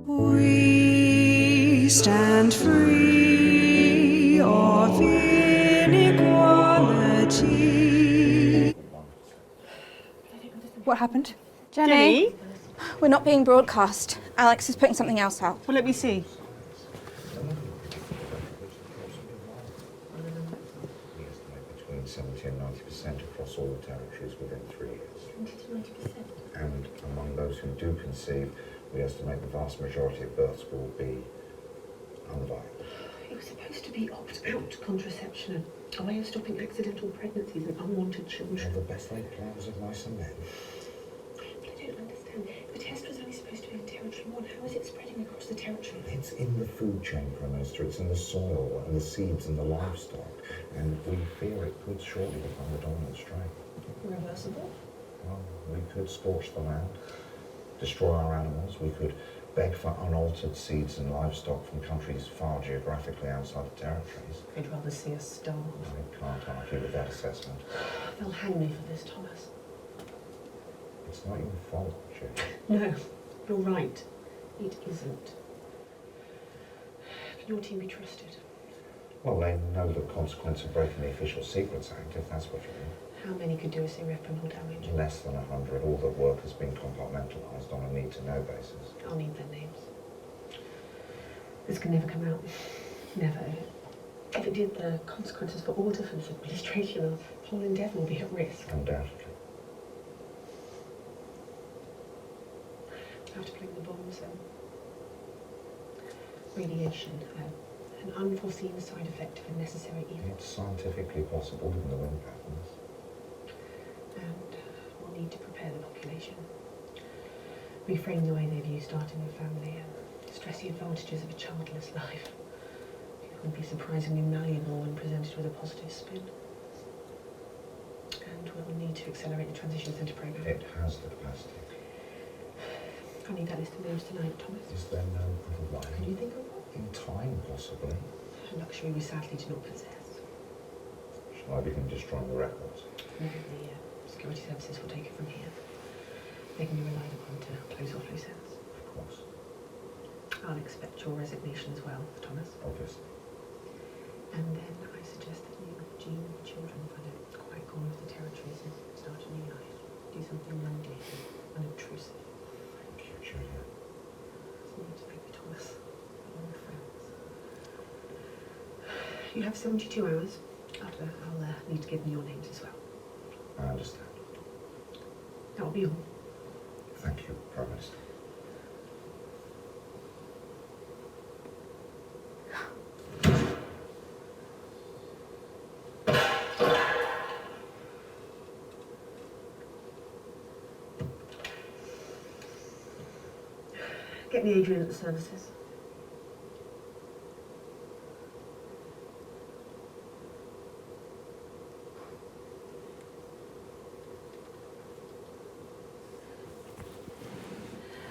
We stand free of inequality. What happened? Jenny? We're not being broadcast. Alex is putting something else out. Well, let me see. We estimate between 70 and 90% across all the territories within 3 years. 70 to 90%? And among those who do conceive, we estimate the vast majority of births will be unviable. It was supposed to be opt-out contraception, a way of stopping accidental pregnancies and unwanted children. Well, the best laid plans of mice and men. But I don't understand. The test was only supposed to be in Territory 1. How is it spreading across the territory? It's in the food chain, Prime Minister. It's in the soil and the seeds and the livestock. And we fear it could shortly become the dominant strain. Reversible? Well, we could scorch the land, destroy our animals. We could beg for unaltered seeds and livestock from countries far geographically outside the territories. I'd rather see us starve. I can't argue with that assessment. They'll hang me for this, Thomas. It's not your fault, Julie. No, you're right. It isn't. Can your team be trusted? Well, they know the consequence of breaking the Official Secrets Act, if that's what you mean. How many could do us irreparable damage? Less than 100. All the work has been compartmentalised on a need-to-know basis. I'll need their names. This can never come out. Never. If it did, the consequences for all defence administration and the whole endeavour will be at risk. Undoubtedly. I have to blame the bombs then. Radiation, an unforeseen side effect of a necessary evil. It's scientifically possible given the wind patterns. And we'll need to prepare the population. Reframe the way they view starting a family and stress the advantages of a childless life. It would be surprisingly malleable when presented with a positive spin. And we'll need to accelerate the transition centre programme. It has the capacity. I need that list of names tonight, Thomas. Is there no other way? Can you think of one? In time, possibly. A luxury we sadly do not possess. Shall I begin destroying the records? Maybe the security services will take it from here. They can be relied upon to close off loose ends. Of course. I'll expect your resignation as well, Thomas. Obviously. And then I suggest that you, Jean, and the children find it quite gone with the territories and start a new life. Do something mundane and unobtrusive. Thank you, Julia. It's not to make me, Thomas. We're all friends. You have 72 hours. After that, I'll need to give them your names as well. I understand. That'll be all. Thank you, Prime Minister. Get me Adrian at the services.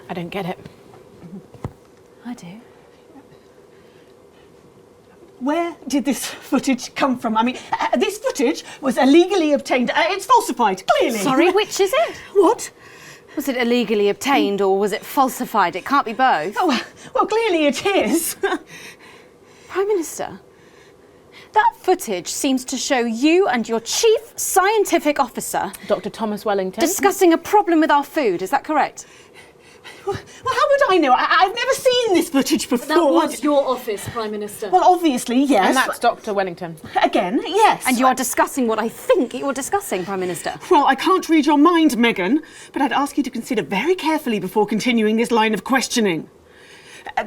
I don't get it. I do. Where did this footage come from? I mean, this footage was illegally obtained. It's falsified, clearly. Sorry, which is it? What? Was it illegally obtained or was it falsified? It can't be both. Oh, well, clearly it is. Prime Minister, that footage seems to show you and your chief scientific officer Dr. Thomas Wellington. discussing a problem with our food. Is that correct? Well, how would I know? I've never seen this footage before. That was your office, Prime Minister. Well, obviously, yes. And that's Dr. Wellington. Again, yes. And you are discussing what I think you're discussing, Prime Minister. Well, I can't read your mind, Megan, but I'd ask you to consider very carefully before continuing this line of questioning.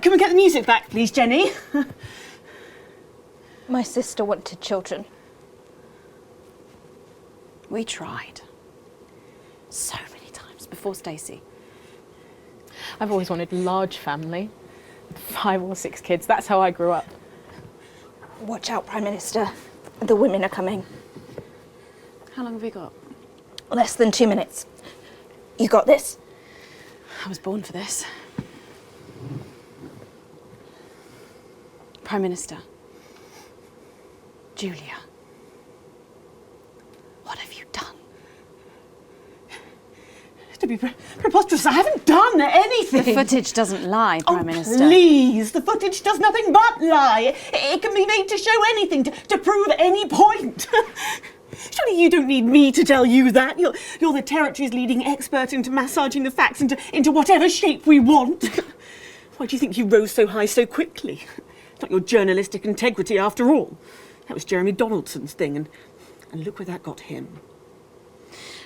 Can we get the music back, please, Jenny? My sister wanted children. We tried. So many times before Stacey. I've always wanted a large family, 5 or 6 kids. That's how I grew up. Watch out, Prime Minister. The women are coming. How long have we got? Less than 2 minutes. You got this? I was born for this. Prime Minister. Julia. What have you done? To be preposterous. I haven't done anything. The footage doesn't lie, Prime Minister. Please, the footage does nothing but lie. It can be made to show anything, to prove any point. Surely you don't need me to tell you that. You're the territory's leading expert into massaging the facts into whatever shape we want. Why do you think you rose so high so quickly? It's not your journalistic integrity after all. That was Jeremy Donaldson's thing, and look where that got him.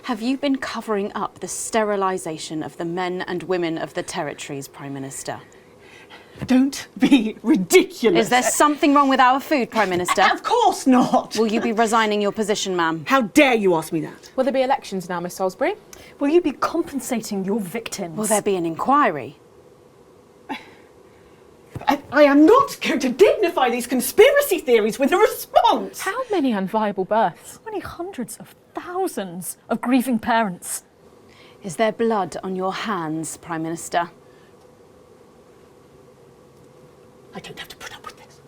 Have you been covering up the sterilisation of the men and women of the territories, Prime Minister? Don't be ridiculous. Is there something wrong with our food, Prime Minister? Of course not. Will you be resigning your position, ma'am? How dare you ask me that? Will there be elections now, Miss Salisbury? Will you be compensating your victims? Will there be an inquiry? I am not going to dignify these conspiracy theories with a response. How many unviable births? How many hundreds of thousands of grieving parents? Is there blood on your hands, Prime Minister? I don't have to put up with this.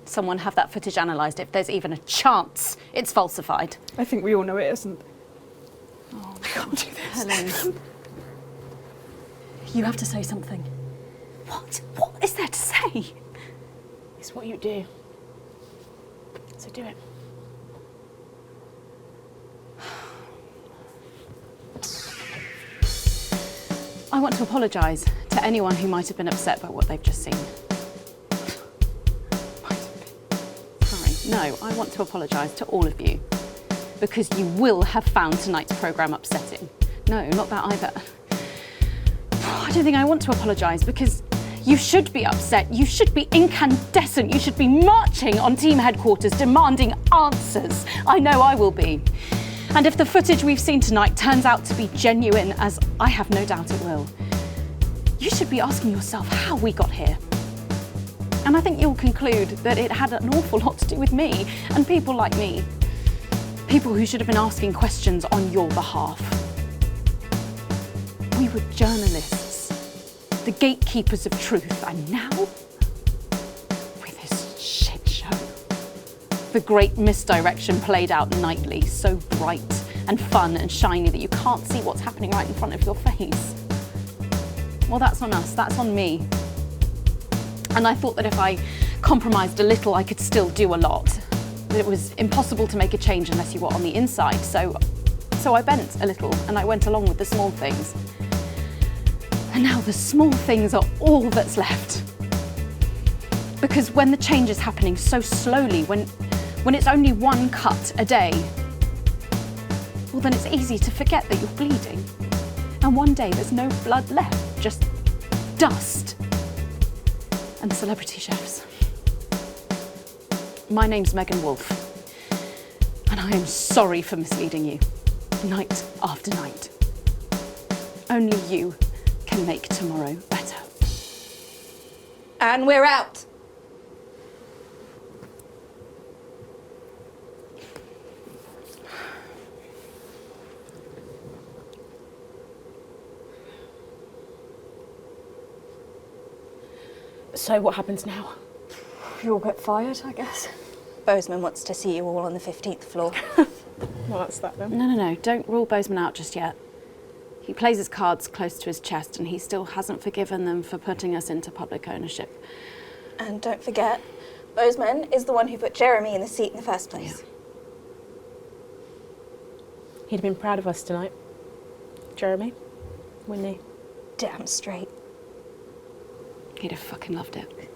Someone have that footage analysed if there's even a chance it's falsified. I think we all know it isn't. I can't do this. Helen. You have to say something. What? What is there to say? It's what you do. So do it. I want to apologise to anyone who might have been upset by what they've just seen. Sorry, no, I want to apologise to all of you because you will have found tonight's programme upsetting. No, not that either. I don't think I want to apologise because you should be upset, you should be incandescent, you should be marching on team headquarters demanding answers. I know I will be. And if the footage we've seen tonight turns out to be genuine, as I have no doubt it will, you should be asking yourself how we got here. And I think you'll conclude that it had an awful lot to do with me and people like me. People who should have been asking questions on your behalf. We were journalists, the gatekeepers of truth, and now, with this shit show. The great misdirection played out nightly, so bright and fun and shiny that you can't see what's happening right in front of your face. Well, that's on us, that's on me. And I thought that if I compromised a little, I could still do a lot. That it was impossible to make a change unless you were on the inside, so I bent a little and I went along with the small things. And now the small things are all that's left. Because when the change is happening so slowly, when it's only one cut a day, well then it's easy to forget that you're bleeding. And one day there's no blood left, just dust and celebrity chefs. My name's Megan Wolfe, and I am sorry for misleading you, night after night. Only you can make tomorrow better. And we're out. So what happens now? You'll get fired, I guess. Bozeman wants to see you all on the 15th floor. Well, that's that then. No, don't rule Bozeman out just yet. He plays his cards close to his chest and he still hasn't forgiven them for putting us into public ownership. And don't forget, Bozeman is the one who put Jeremy in the seat in the first place. Yeah. He'd have been proud of us tonight. Jeremy, wouldn't he? Damn straight. He'd have fucking loved it.